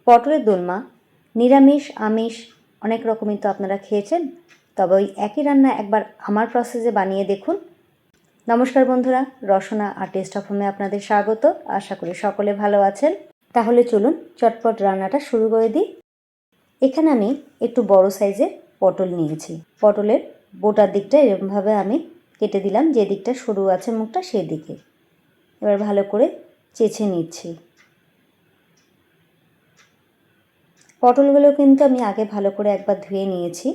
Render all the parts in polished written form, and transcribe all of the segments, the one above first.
পটলের দোলমা নিরামিষ আমিষ অনেক রকমই তো আপনারা খেয়েছেন, তবে ওই একই রান্না একবার আমার প্রসেসে বানিয়ে দেখুন। নমস্কার বন্ধুরা, রসনা আর টেস্ট অফ হোমে আপনাদের স্বাগত। আশা করি সকলে ভালো আছেন। তাহলে চলুন চটপট রান্নাটা শুরু করে দিই। এখানে আমি একটু বড় সাইজের পটল নিয়েছি। পটলের বোটার দিকটা এরকমভাবে আমি কেটে দিলাম, যে দিকটা সরু আছে মুখটা সেই দিকে। এবার ভালো করে চেঁচে নিচ্ছি। পটলগুলো কিন্তু আমি আগে ভালো করে একবার ধুয়ে নিয়েছি।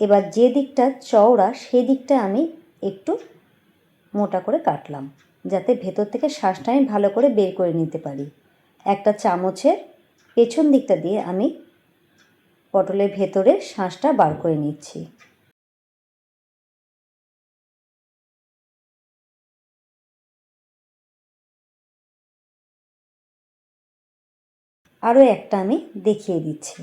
এবার যে দিকটা চওড়া সেই দিকটা আমি একটু মোটা করে কাটলাম, যাতে ভেতর থেকে শাঁসটা আমি ভালো করে বের করে নিতে পারি। একটা চামচের পেছন দিকটা দিয়ে আমি পটলের ভেতরে শাঁসটা বার করে নিচ্ছি। আরও একটা আমি দেখিয়ে দিচ্ছি।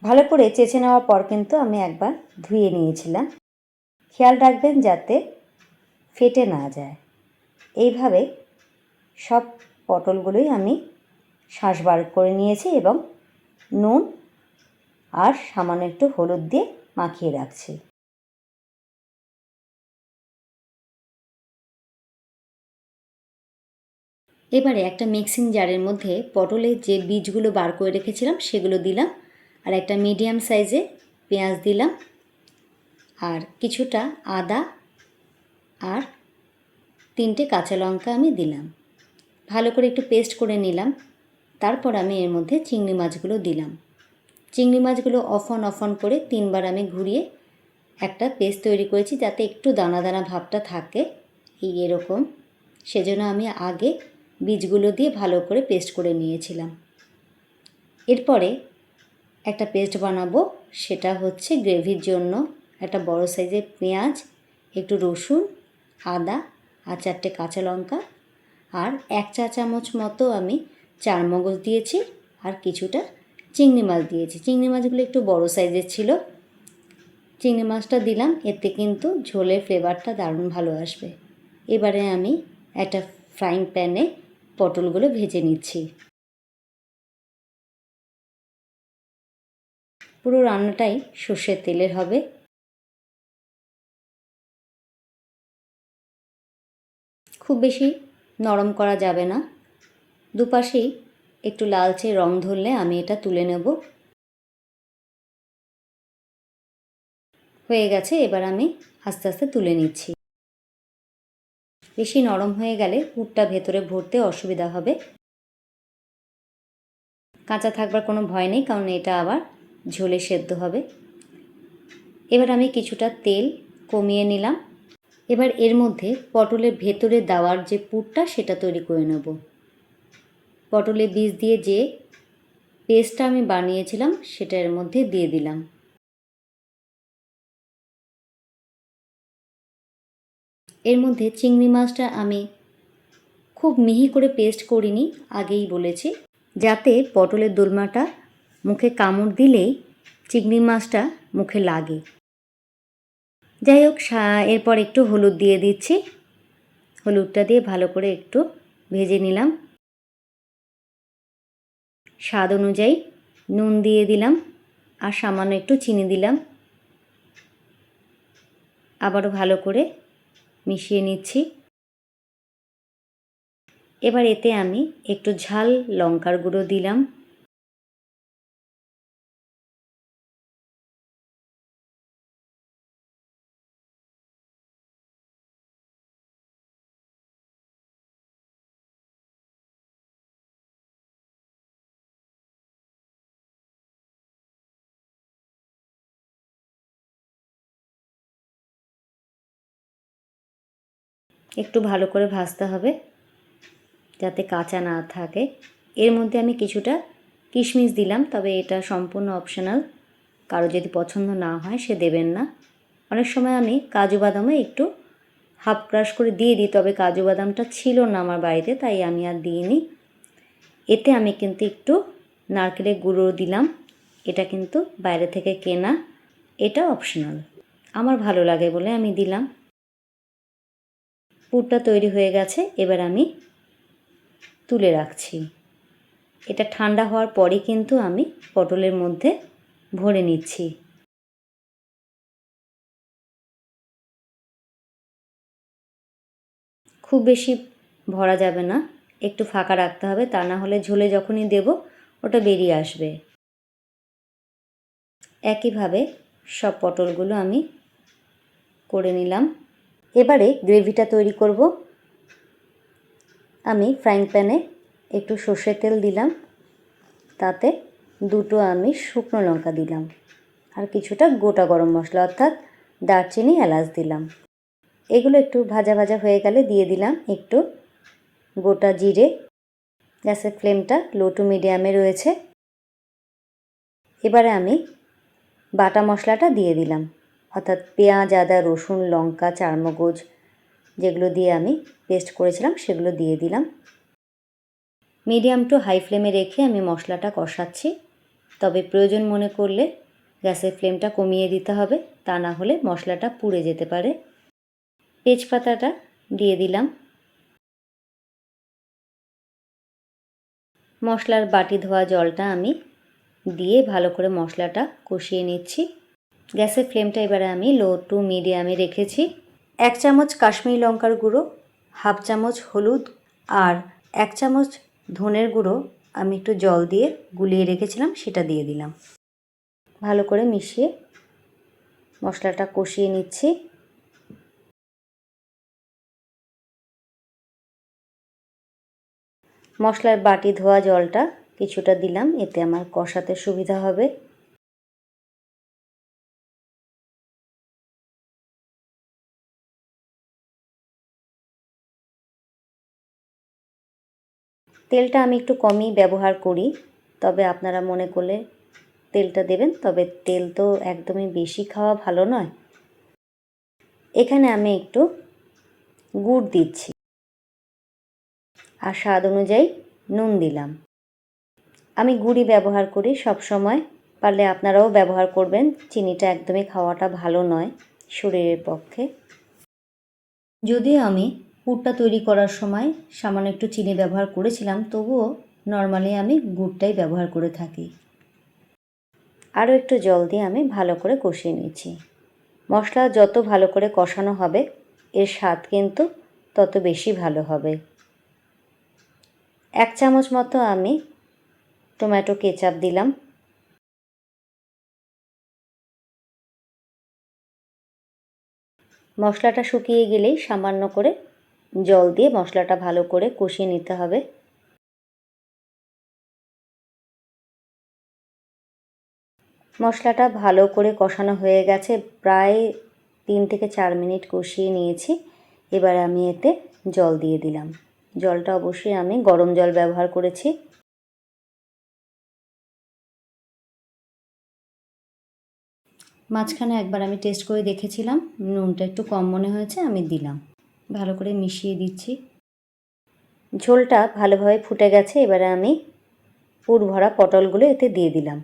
ভালো করে চেঁচে নেওয়ার পর কিন্তু আমি একবার ধুয়ে নিয়েছিলাম। খেয়াল রাখবেন যাতে ফেটে না যায়। এইভাবে সব পটলগুলোই আমি শাঁস বার করে নিয়েছি এবং নুন আর সামান্য একটু হলুদ দিয়ে মাখিয়ে রাখছি। এবারে একটা মিক্সিং জারের মধ্যে পটলের যে বীজগুলো বার করে রেখেছিলাম সেগুলো দিলাম, আর একটা মিডিয়াম সাইজে পেঁয়াজ দিলাম, আর কিছুটা আদা আর 3টে কাঁচা লঙ্কা আমি দিলাম। ভালো করে একটু পেস্ট করে নিলাম। তারপর আমি এর মধ্যে চিংড়ি মাছগুলো দিলাম। চিংড়ি মাছগুলো অফ অন করে 3বার আমি ঘুরিয়ে একটা পেস্ট তৈরি করেছি, যাতে একটু দানা দানা ভাবটা থাকে এরকম। সেজন্য আমি আগে বীজগুলো দিয়ে ভালো করে পেস্ট করে নিয়েছিলাম। এরপরে একটা পেস্ট বানাবো, সেটা হচ্ছে গ্রেভির জন্য। একটা বড় সাইজের পেঁয়াজ, একটু রসুন, আদা আর 4টে কাঁচা লঙ্কা আর 1 চা চামচ মতো আমি চারমগজ দিয়েছি, আর কিছুটা চিংড়ি মাছ দিয়েছি। চিংড়ি মাছগুলো একটু বড় সাইজের ছিল। চিংড়ি মাছটা দিলাম, এতে কিন্তু ঝোলের ফ্লেভারটা দারুণ ভালো আসবে। এবারে আমি একটা ফ্রাইং প্যানে পটলগুলো ভেজে নিচ্ছি। পুরো রান্নাটাই সর্ষের তেলের হবে। খুব বেশি নরম করা যাবে না, দুপাশেই একটু লালচে রং ধরলে আমি এটা তুলে নেব। হয়ে গেছে, এবার আমি আস্তে আস্তে তুলে নিচ্ছি। বেশি নরম হয়ে গেলে পুরটা ভেতরে ভরতে অসুবিধা হবে। কাঁচা থাকবার কোনো ভয় নেই, কারণ এটা আবার ঝোলে সেদ্ধ হবে। এবার আমি কিছুটা তেল কমিয়ে নিলাম। এবার এর মধ্যে পটলের ভেতরে দেওয়ার যে পুরটা সেটা তৈরি করে নেব। পটলের বীজ দিয়ে যে পেস্টটা আমি বানিয়েছিলাম সেটা এর মধ্যে দিয়ে দিলাম। এর মধ্যে চিংড়ি মাছটা আমি খুব মিহি করে পেস্ট করিনি, আগেই বলেছি, যাতে পটলের দোলমাটা মুখে কামড় দিলেই চিংড়ি মাছটা মুখে লাগে। যাই হোক, এরপর একটু হলুদ দিয়ে দিচ্ছি। হলুদটা দিয়ে ভালো করে একটু ভেজে নিলাম। স্বাদ অনুযায়ী নুন দিয়ে দিলাম আর সামান্য একটু চিনি দিলাম। আবারও ভালো করে মিশিয়ে নিচ্ছি। এবার এতে আমি একটু ঝাল লঙ্কার গুঁড়ো দিলাম। একটু ভালো করে ভাজতে হবে যাতে কাঁচা না থাকে। এর মধ্যে আমি কিছুটা কিশমিশ দিলাম, তবে এটা সম্পূর্ণ অপশনাল। কারো যদি পছন্দ না হয় সে দেবেন না। অনেক সময় আমি কাজু বাদামও একটু হাফ ক্রাশ করে দিয়ে দিই, তবে কাজু বাদামটা ছিল না আমার বাড়িতে, তাই আমি আর দিইনি। এতে আমি কিন্তু একটু নারকেলের গুঁড়ো দিলাম। এটা কিন্তু বাইরে থেকে কেনা, এটা অপশনাল। আমার ভালো লাগে বলে আমি দিলাম। পুরটা তৈরি হয়ে গেছে, এবার আমি তুলে রাখছি। এটা ঠান্ডা হওয়ার পরে কিন্তু আমি পটলের মধ্যে ভরে নিচ্ছি। খুব বেশি ভরা যাবে না, একটু ফাঁকা রাখতে হবে, তা না হলে ঝোলে যখনই দেব ওটা বেরিয়ে আসবে। একইভাবে সব পটলগুলো আমি করে নিলাম। এবারে গ্রেভিটা তৈরি করব। আমি ফ্রাইং প্যানে একটু সর্ষের তেল দিলাম, তাতে দুটো আমি শুকনো লঙ্কা দিলাম আর কিছুটা গোটা গরম মশলা অর্থাৎ দারচিনি এলাচ দিলাম। এগুলো একটু ভাজা ভাজা হয়ে গেলে দিয়ে দিলাম একটু গোটা জিরে। গ্যাসের ফ্লেমটা লো টু মিডিয়ামে রয়েছে। এবারে আমি বাটা মশলাটা দিয়ে দিলাম, অর্থাৎ পেঁয়াজ, আদা, রসুন, লঙ্কা, চারমগজ যেগুলো দিয়ে আমি পেস্ট করেছিলাম সেগুলো দিয়ে দিলাম। মিডিয়াম টু হাই ফ্লেমে রেখে আমি মশলাটা কষাচ্ছি, তবে প্রয়োজন মনে করলে গ্যাসের ফ্লেমটা কমিয়ে দিতে হবে, তা না হলে মশলাটা পুড়ে যেতে পারে। তেজপাতাটা দিয়ে দিলাম। মশলার বাটি ধোয়া জলটা আমি দিয়ে ভালো করে মশলাটা কষিয়ে নিচ্ছি। গ্যাসের ফ্লেমটা এবারে আমি লো টু মিডিয়ামে রেখেছি। 1 চামচ কাশ্মীরি লঙ্কার গুঁড়ো, হাফ চামচ হলুদ আর 1 চামচ ধনের গুঁড়ো আমি একটু জল দিয়ে গুলিয়ে রেখেছিলাম, সেটা দিয়ে দিলাম। ভালো করে মিশিয়ে মশলাটা কষিয়ে নিচ্ছি। মশলার বাটি ধোয়া জলটা কিছুটা দিলাম, এতে আমার কষাতে সুবিধা হবে। তেলটা আমি একটু কমই ব্যবহার করি, তবে আপনারা মনে করলে তেলটা দেবেন, তবে তেল তো একদমই বেশি খাওয়া ভালো নয়। এখানে আমি একটু গুড় দিচ্ছি আর স্বাদ অনুযায়ী নুন দিলাম। আমি গুড়ই ব্যবহার করি সব সময়, পারলে আপনারাও ব্যবহার করবেন। চিনিটা একদমই খাওয়াটা ভালো নয় শরীরের পক্ষে। যদিও আমি পুরটা তৈরি করার সময় সামান্য একটু চিনি ব্যবহার করেছিলাম, তবুও নর্মালি আমি গুড়টাই ব্যবহার করে থাকি। আরও একটু জল দিয়ে আমি ভালো করে কষিয়ে নিচ্ছি। মশলা যত ভালো করে কষানো হবে এর স্বাদ কিন্তু তত বেশি ভালো হবে। 1 চামচ মতো আমি টমেটো কেচাপ দিলাম। মশলাটা শুকিয়ে গেলেই সামান্য করে জল দিয়ে মশলাটা ভালো করে কষিয়ে নিতে হবে। মশলাটা ভালো করে কষানো হয়ে গেছে, প্রায় 3 থেকে 4 মিনিট কষিয়ে নিয়েছি। এবার আমি এতে জল দিয়ে দিলাম। জলটা অবশ্যই আমি গরম জল ব্যবহার করেছি। মাঝখানে একবার আমি টেস্ট করে দেখেছিলাম, নুনটা একটু কম মনে হয়েছে, আমি দিলাম। ভালো করে মিশিয়ে দিচ্ছি। ঝোলটা ভালোভাবে ফুটে গেছে। এবারে আমি পুর ভরা পটলগুলো এতে দিয়ে দিলাম।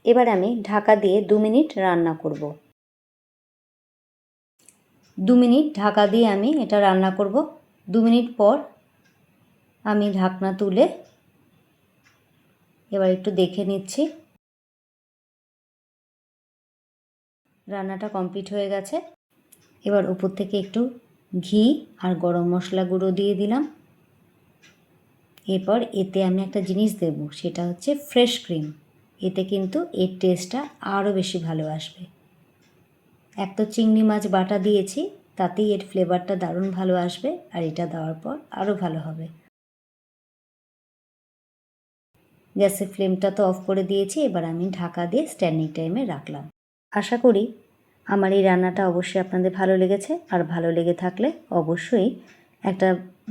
এবার আমি ঢাকা দিয়ে 2 মিনিট রান্না করব। 2 মিনিট ঢাকা দিয়ে আমি এটা রান্না করব। 2 মিনিট পর আমি ঢাকনা তুলে এবার একটু দেখে নিচ্ছি। রান্নাটা কমপ্লিট হয়ে গেছে। এবার উপর থেকে একটু ঘি আর গরম মশলা গুঁড়ো দিয়ে দিলাম। এরপর এতে আমি একটা জিনিস দেব, সেটা হচ্ছে ফ্রেশ ক্রিম। এতে কিন্তু এর টেস্টটা আরও বেশি ভালো আসবে। এক তো চিংড়ি মাছ বাটা দিয়েছি, তাতেই এর ফ্লেভারটা দারুণ ভালো আসবে, আর এটা দেওয়ার পর আরও ভালো হবে। গ্যাসের ফ্লেমটা তো অফ করে দিয়েছি। এবার আমি ঢাকা দিয়ে স্ট্যান্ডিং টাইমে রাখলাম। আশা করি আমার এই রান্নাটা অবশ্যই আপনাদের ভালো লেগেছে, আর ভালো লেগে থাকলে অবশ্যই একটা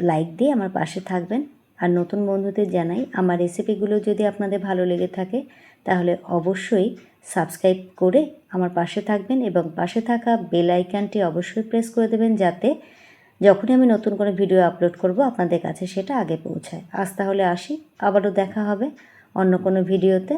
লাইক দিয়ে আমার পাশে থাকবেন। আর নতুন বন্ধুদের জানাই, আমার রেসিপিগুলো যদি আপনাদের ভালো লেগে থাকে তাহলে অবশ্যই সাবস্ক্রাইব করে আমার পাশে থাকবেন এবং পাশে থাকা বেল আইকনটি অবশ্যই প্রেস করে দেবেন, যাতে যখনই আমি নতুন করে ভিডিও আপলোড করব আপনাদের কাছে সেটা আগে পৌঁছায়। আজ তাহলে আসি, আবারও দেখা হবে অন্য কোনো ভিডিওতে।